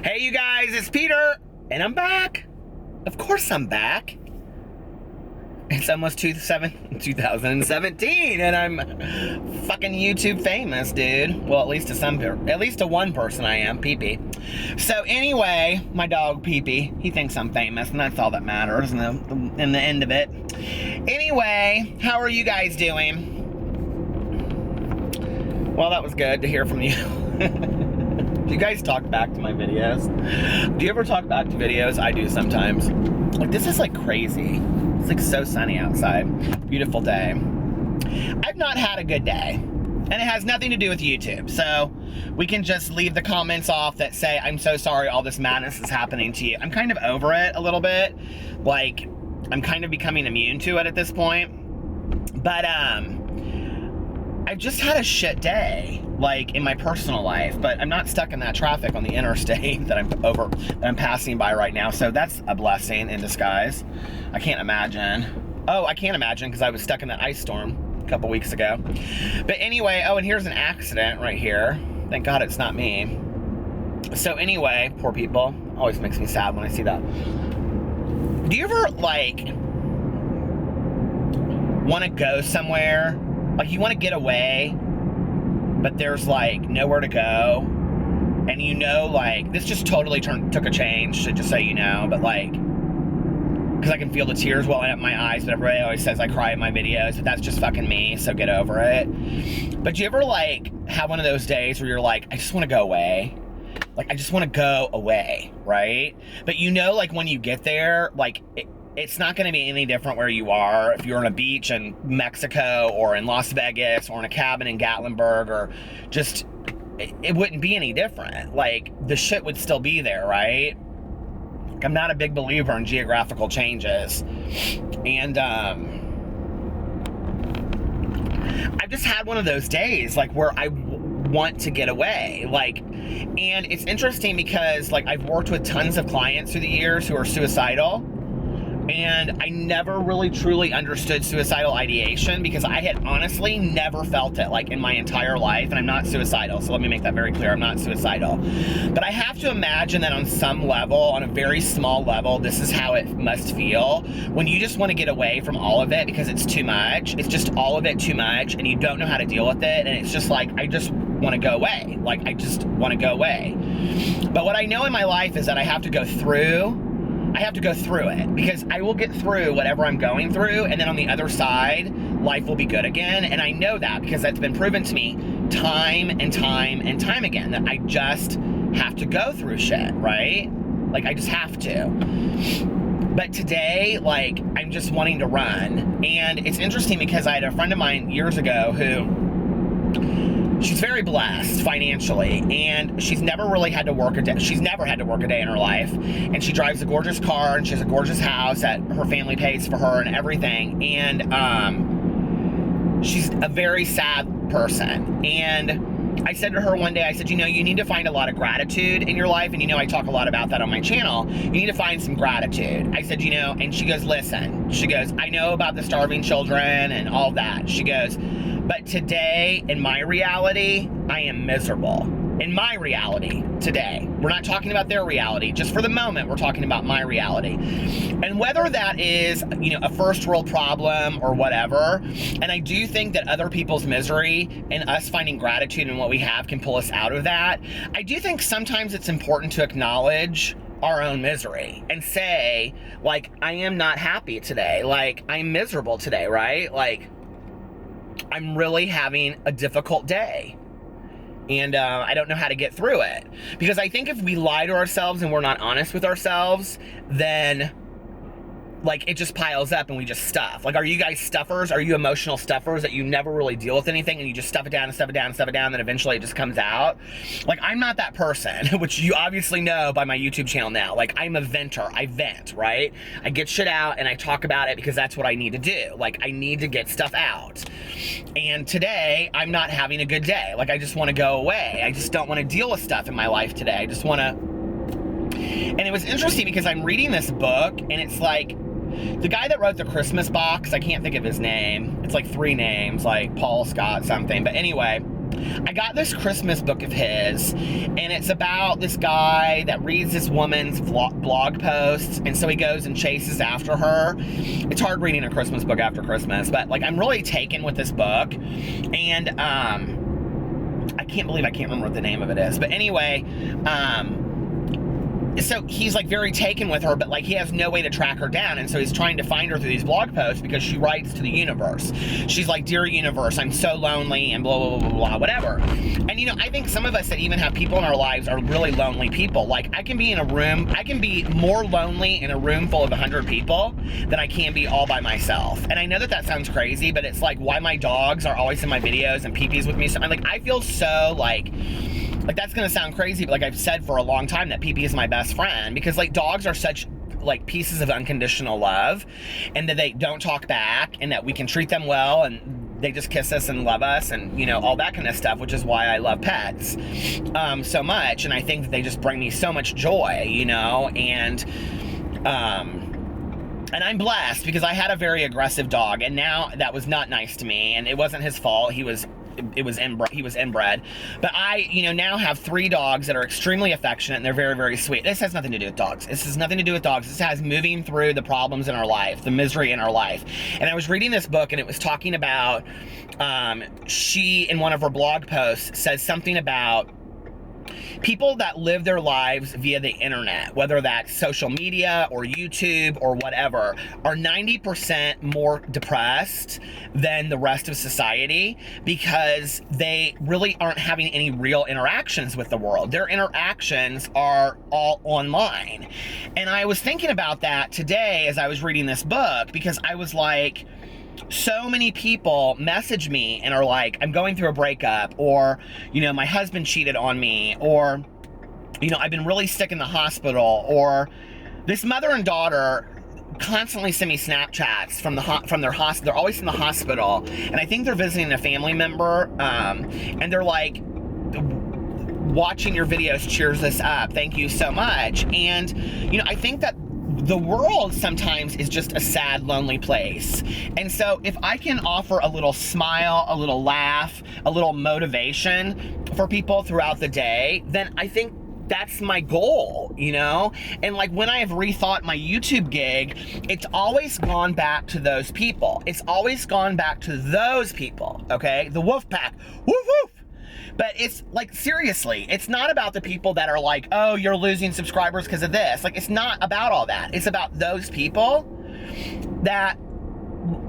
Hey you guys, it's Peter, and I'm back. Of course I'm back. It's almost 2017, and I'm fucking YouTube famous, dude. Well, at least to one person I am, Pee-Pee. So anyway, my dog Pee-Pee, he thinks I'm famous, and that's all that matters in the end of it. Anyway, how are you guys doing? Well, that was good to hear from you. Do you guys talk back to my videos? Do you ever talk back to videos? I do sometimes. Like, this is like crazy. It's like so sunny outside. Beautiful day. I've not had a good day. And it has nothing to do with YouTube. So we can just leave the comments off that say, I'm so sorry all this madness is happening to you. I'm kind of over it a little bit. Like, I'm kind of becoming immune to it at this point. But, I've just had a shit day, like, in my personal life, but I'm not stuck in that traffic on the interstate that I'm passing by right now, so that's a blessing in disguise. I can't imagine. Oh, I can't imagine, because I was stuck in that ice storm a couple weeks ago. But anyway, oh, and here's an accident right here. Thank God it's not me. So anyway, poor people. Always makes me sad when I see that. Do you ever, like, want to go somewhere? Like, you want to get away, but there's, like, nowhere to go. And you know, like, this just totally took a change, to just say, you know, but, like, because I can feel the tears welling up my eyes, but everybody always says I cry in my videos, but that's just fucking me, so get over it. But do you ever, like, have one of those days where you're like, I just want to go away? Like, I just want to go away, right? But you know, like, when you get there, like, it's not going to be any different where you are. If you're on a beach in Mexico or in Las Vegas or in a cabin in Gatlinburg, or just, it wouldn't be any different. Like, the shit would still be there, right? Like, I'm not a big believer in geographical changes. And, I've just had one of those days, like, where I want to get away. Like, and it's interesting because, like, I've worked with tons of clients through the years who are suicidal. And I never really truly understood suicidal ideation because I had honestly never felt it, like, in my entire life. And I'm not suicidal, so let me make that very clear. I'm not suicidal. But I have to imagine that on some level, on a very small level, this is how it must feel when you just want to get away from all of it because it's too much. It's just all of it too much, and you don't know how to deal with it. And it's just like, I just want to go away. Like, I just want to go away. But what I know in my life is that I have to go through it, because I will get through whatever I'm going through, and then on the other side, life will be good again. And I know that because that's been proven to me time and time and time again, that I just have to go through shit, right? Like, I just have to. But today, like, I'm just wanting to run. And it's interesting because I had a friend of mine years ago who, she's very blessed financially, and she's never really had to work a day. She's never had to work a day in her life, and she drives a gorgeous car, and she has a gorgeous house that her family pays for her and everything. And she's a very sad person. And I said to her one day, I said, you know, you need to find a lot of gratitude in your life. And you know, I talk a lot about that on my channel. You need to find some gratitude. I said, you know, and she goes, listen, she goes, I know about the starving children and all that. She goes, but today, in my reality, I am miserable. In my reality today. We're not talking about their reality. Just for the moment, we're talking about my reality. And whether that is, you know, a first world problem or whatever, and I do think that other people's misery and us finding gratitude in what we have can pull us out of that. I do think sometimes it's important to acknowledge our own misery and say, like, I am not happy today. Like, I'm miserable today, right? Like, I'm really having a difficult day. And I don't know how to get through it. Because I think if we lie to ourselves and we're not honest with ourselves, then, like, it just piles up and we just stuff. Like, are you guys stuffers? Are you emotional stuffers that you never really deal with anything and you just stuff it down and stuff it down and stuff it down, and then eventually it just comes out? Like, I'm not that person, which you obviously know by my YouTube channel now. Like, I'm a venter. I vent, right? I get shit out and I talk about it because that's what I need to do. Like, I need to get stuff out. And today, I'm not having a good day. Like, I just want to go away. I just don't want to deal with stuff in my life today. I just want to... And it was interesting because I'm reading this book, and it's like, the guy that wrote the Christmas box, I can't think of his name. It's like 3 names, like Paul Scott something. But anyway, I got this Christmas book of his, and it's about this guy that reads this woman's blog posts, and so he goes and chases after her. It's hard reading a Christmas book after Christmas, but like I'm really taken with this book, and I can't believe I can't remember what the name of it is, but anyway, so he's like very taken with her, but like he has no way to track her down, and so he's trying to find her through these blog posts because she writes to the universe. She's like, "Dear universe, I'm so lonely," and blah blah blah blah, whatever. And you know, I think some of us that even have people in our lives are really lonely people. Like I can be in a room, I can be more lonely in a room full of 100 people than I can be all by myself. And I know that that sounds crazy, but it's like why my dogs are always in my videos and pee-pees with me. So I'm like, I feel so like that's gonna sound crazy, but like I've said for a long time that PP is my best friend, because like dogs are such like pieces of unconditional love, and that they don't talk back, and that we can treat them well, and they just kiss us and love us, and you know, all that kind of stuff, which is why I love pets so much. And I think that they just bring me so much joy, you know, and I'm blessed because I had a very aggressive dog, and now that was not nice to me, and it wasn't his fault. He was inbred, but I, you know, now have 3 dogs that are extremely affectionate, and they're very, very sweet. This has nothing to do with dogs. This has nothing to do with dogs. This has moving through the problems in our life, the misery in our life. And I was reading this book, and it was talking about, she, in one of her blog posts, says something about people that live their lives via the internet, whether that's social media or YouTube or whatever, are 90% more depressed than the rest of society, because they really aren't having any real interactions with the world. Their interactions are all online. And I was thinking about that today as I was reading this book, because I was like, so many people message me and are like, I'm going through a breakup, or, you know, my husband cheated on me, or, you know, I've been really sick in the hospital, or this mother and daughter constantly send me Snapchats from their hospital. They're always in the hospital, and I think they're visiting a family member, and they're like, watching your videos cheers us up. Thank you so much. And, you know, I think that the world sometimes is just a sad, lonely place. And so if I can offer a little smile, a little laugh, a little motivation for people throughout the day, then I think that's my goal, you know? And like when I have rethought my YouTube gig, it's always gone back to those people. It's always gone back to those people, okay? The wolf pack, woof woof. But it's like, seriously, it's not about the people that are like, oh, you're losing subscribers because of this. Like, it's not about all that. It's about those people that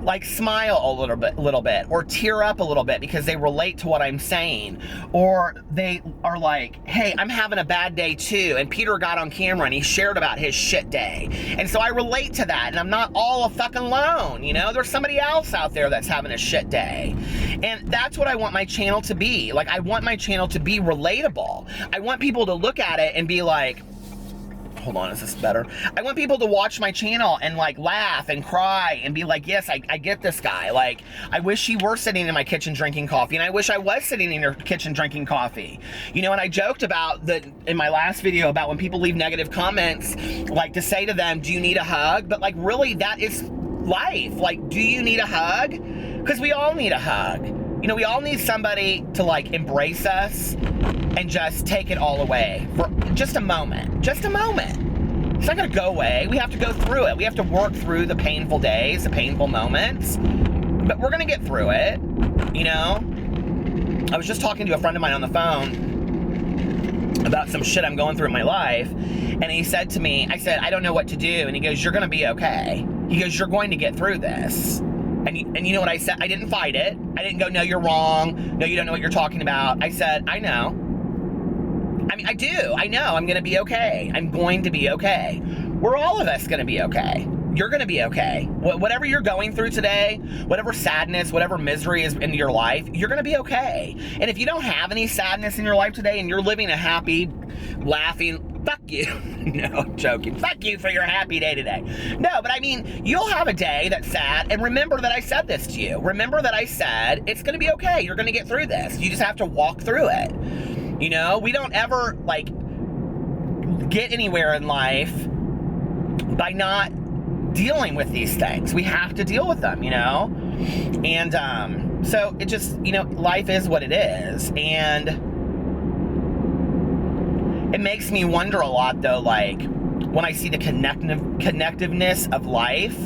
like smile a little bit, or tear up a little bit because they relate to what I'm saying, or they are like, hey, I'm having a bad day too, and Peter got on camera and he shared about his shit day, and so I relate to that, and I'm not all a fucking alone, you know? There's somebody else out there that's having a shit day, and that's what I want my channel to be. Like, I want my channel to be relatable. I want people to look at it and be like, hold on, is this better? I want people to watch my channel and like laugh and cry and be like, yes, I get this guy. Like, I wish he were sitting in my kitchen drinking coffee, and I wish I was sitting in your kitchen drinking coffee. You know, and I joked about in my last video about when people leave negative comments, like to say to them, do you need a hug? But like, really, that is life. Like, do you need a hug? Because we all need a hug. You know, we all need somebody to like embrace us and just take it all away for just a moment. Just a moment. It's not gonna go away. We have to go through it. We have to work through the painful days, the painful moments, but we're gonna get through it, you know? I was just talking to a friend of mine on the phone about some shit I'm going through in my life, and he said to me, I said, I don't know what to do, and he goes, you're gonna be okay. He goes, you're going to get through this. And you know what I said? I didn't fight it. I didn't go, no, you're wrong. No, you don't know what you're talking about. I said, I know. I mean, I do. I know I'm going to be okay. I'm going to be okay. We're all of us going to be okay. You're going to be okay. Whatever you're going through today, whatever sadness, whatever misery is in your life, you're going to be okay. And if you don't have any sadness in your life today and you're living a happy, laughing, fuck you. No, I'm joking. Fuck you for your happy day today. No, but I mean, you'll have a day that's sad, and remember that I said this to you. Remember that I said, it's going to be okay. You're going to get through this. You just have to walk through it. You know, we don't ever, like, get anywhere in life by not dealing with these things. We have to deal with them, you know? And, So it just, life is what it is. And it makes me wonder a lot, though, like, when I see the connectiveness of life,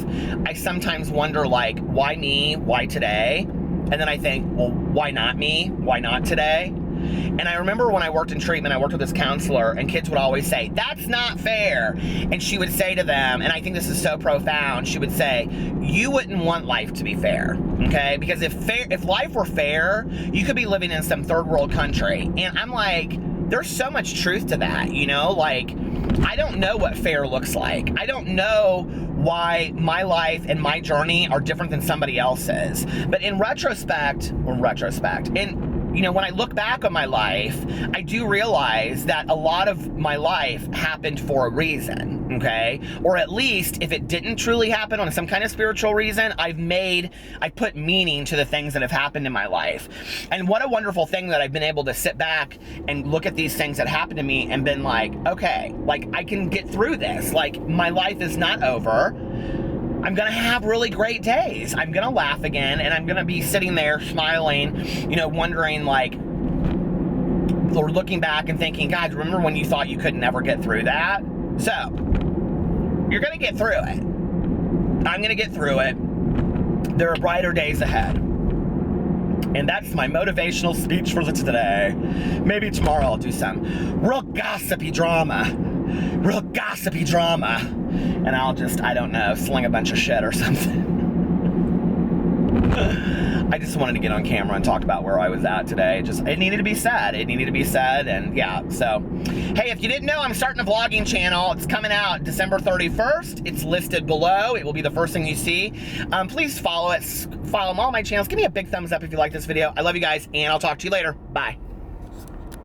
I sometimes wonder, like, why me? Why today? And then I think, well, why not me? Why not today? And I remember when I worked in treatment, I worked with this counselor, and kids would always say, that's not fair. And she would say to them, and I think this is so profound, she would say, you wouldn't want life to be fair, okay? Because if life were fair, you could be living in some third world country. And I'm like, there's so much truth to that, like, I don't know what fair looks like. I don't know why my life and my journey are different than somebody else's. But in retrospect, when I look back on my life, I do realize that a lot of my life happened for a reason, okay? Or at least, if it didn't truly happen on some kind of spiritual reason, I put meaning to the things that have happened in my life. And what a wonderful thing that I've been able to sit back and look at these things that happened to me and been like, okay, like, I can get through this. Like, my life is not over. I'm gonna have really great days. I'm gonna laugh again, and I'm gonna be sitting there smiling, wondering, like, or looking back and thinking, God, remember when you thought you could never get through that? So, you're gonna get through it. I'm gonna get through it. There are brighter days ahead. And that's my motivational speech for today. Maybe tomorrow I'll do some real gossipy drama. And I'll just, I don't know, sling a bunch of shit or something. I just wanted to get on camera and talk about where I was at today. It needed to be said. And yeah, so. Hey, if you didn't know, I'm starting a vlogging channel. It's coming out December 31st. It's listed below. It will be the first thing you see. Please follow it. Follow all my channels. Give me a big thumbs up if you like this video. I love you guys, and I'll talk to you later. Bye.